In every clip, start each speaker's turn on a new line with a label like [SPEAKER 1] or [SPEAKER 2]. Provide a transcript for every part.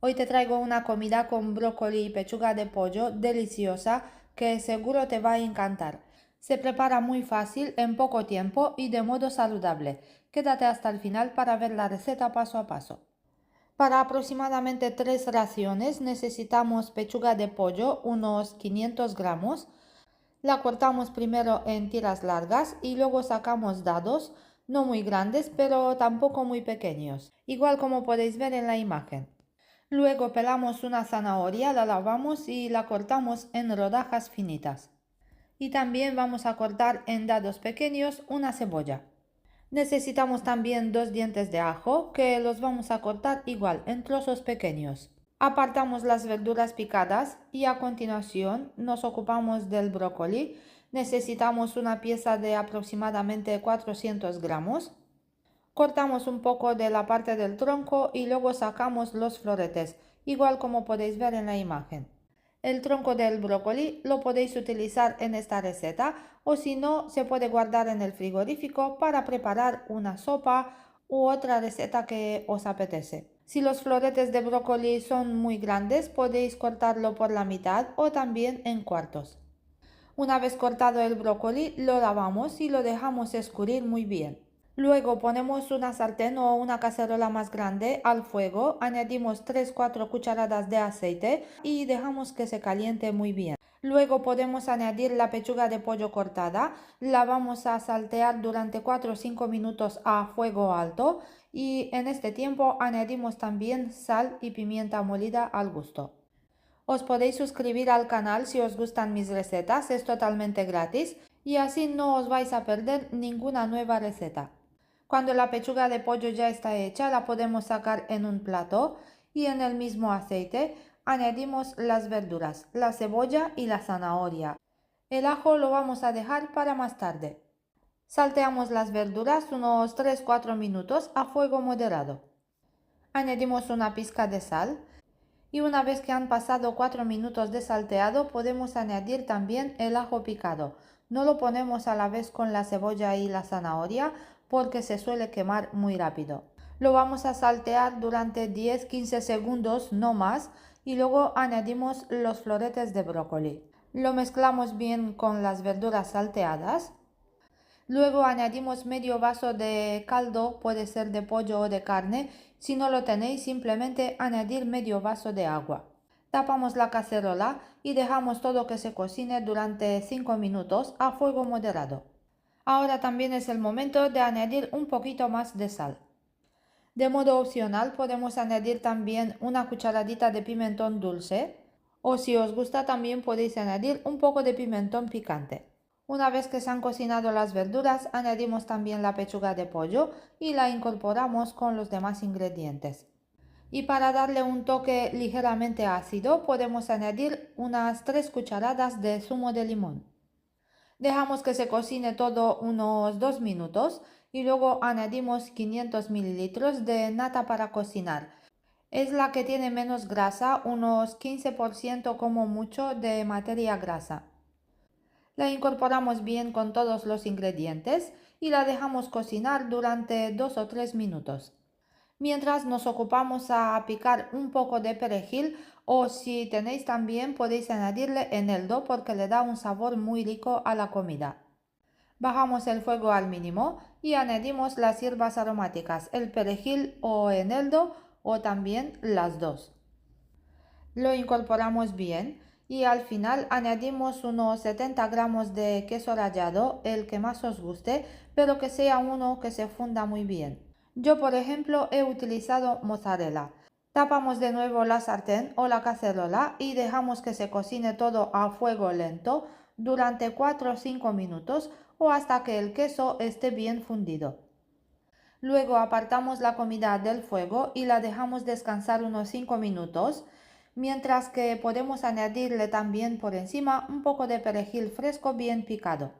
[SPEAKER 1] Hoy te traigo una comida con brócoli y pechuga de pollo deliciosa que seguro te va a encantar. Se prepara muy fácil, en poco tiempo y de modo saludable. Quédate hasta el final para ver la receta paso a paso. Para aproximadamente 3 raciones necesitamos pechuga de pollo, unos 500 gramos. La cortamos primero en tiras largas y luego sacamos dados, no muy grandes pero tampoco muy pequeños, igual como podéis ver en la imagen. Luego pelamos una zanahoria, la lavamos y la cortamos en rodajas finitas. Y también vamos a cortar en dados pequeños una cebolla. Necesitamos también 2 dientes de ajo que los vamos a cortar igual en trozos pequeños. Apartamos las verduras picadas y a continuación nos ocupamos del brócoli. Necesitamos una pieza de aproximadamente 400 gramos. Cortamos un poco de la parte del tronco y luego sacamos los floretes, igual como podéis ver en la imagen. El tronco del brócoli lo podéis utilizar en esta receta o si no, se puede guardar en el frigorífico para preparar una sopa u otra receta que os apetece. Si los floretes de brócoli son muy grandes, podéis cortarlo por la mitad o también en cuartos. Una vez cortado el brócoli, lo lavamos y lo dejamos escurrir muy bien. Luego ponemos una sartén o una cacerola más grande al fuego, añadimos 3-4 cucharadas de aceite y dejamos que se caliente muy bien. Luego podemos añadir la pechuga de pollo cortada, la vamos a saltear durante 4 o 5 minutos a fuego alto y en este tiempo añadimos también sal y pimienta molida al gusto. Os podéis suscribir al canal si os gustan mis recetas, es totalmente gratis y así no os vais a perder ninguna nueva receta. Cuando la pechuga de pollo ya está hecha, la podemos sacar en un plato y en el mismo aceite añadimos las verduras, la cebolla y la zanahoria. El ajo lo vamos a dejar para más tarde. Salteamos las verduras unos 3-4 minutos a fuego moderado. Añadimos una pizca de sal y una vez que han pasado 4 minutos de salteado podemos añadir también el ajo picado. No lo ponemos a la vez con la cebolla y la zanahoria porque se suele quemar muy rápido. Lo vamos a saltear durante 10-15 segundos, no más, y luego añadimos los floretes de brócoli. Lo mezclamos bien con las verduras salteadas. Luego añadimos medio vaso de caldo, puede ser de pollo o de carne. Si no lo tenéis, simplemente añadir medio vaso de agua. Tapamos la cacerola y dejamos todo que se cocine durante 5 minutos a fuego moderado. Ahora también es el momento de añadir un poquito más de sal. De modo opcional podemos añadir también una cucharadita de pimentón dulce o si os gusta también podéis añadir un poco de pimentón picante. Una vez que se han cocinado las verduras, añadimos también la pechuga de pollo y la incorporamos con los demás ingredientes. Y para darle un toque ligeramente ácido, podemos añadir unas 3 cucharadas de zumo de limón. Dejamos que se cocine todo unos 2 minutos y luego añadimos 500 mililitros de nata para cocinar. Es la que tiene menos grasa, unos 15% como mucho de materia grasa. La incorporamos bien con todos los ingredientes y la dejamos cocinar durante 2 o 3 minutos. Mientras nos ocupamos a picar un poco de perejil o si tenéis también podéis añadirle eneldo porque le da un sabor muy rico a la comida. Bajamos el fuego al mínimo y añadimos las hierbas aromáticas, el perejil o eneldo o también las dos. Lo incorporamos bien y al final añadimos unos 70 gramos de queso rallado, el que más os guste, pero que sea uno que se funda muy bien. Yo, por ejemplo, he utilizado mozzarella. Tapamos de nuevo la sartén o la cacerola y dejamos que se cocine todo a fuego lento durante 4 o 5 minutos o hasta que el queso esté bien fundido. Luego apartamos la comida del fuego y la dejamos descansar unos 5 minutos, mientras que podemos añadirle también por encima un poco de perejil fresco bien picado.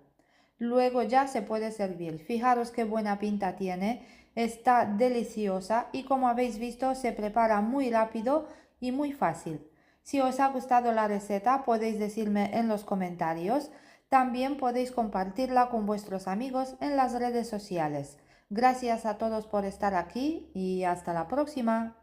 [SPEAKER 1] Luego ya se puede servir. Fijaros qué buena pinta tiene, está deliciosa y como habéis visto se prepara muy rápido y muy fácil. Si os ha gustado la receta podéis decirme en los comentarios. También podéis compartirla con vuestros amigos en las redes sociales. Gracias a todos por estar aquí y hasta la próxima.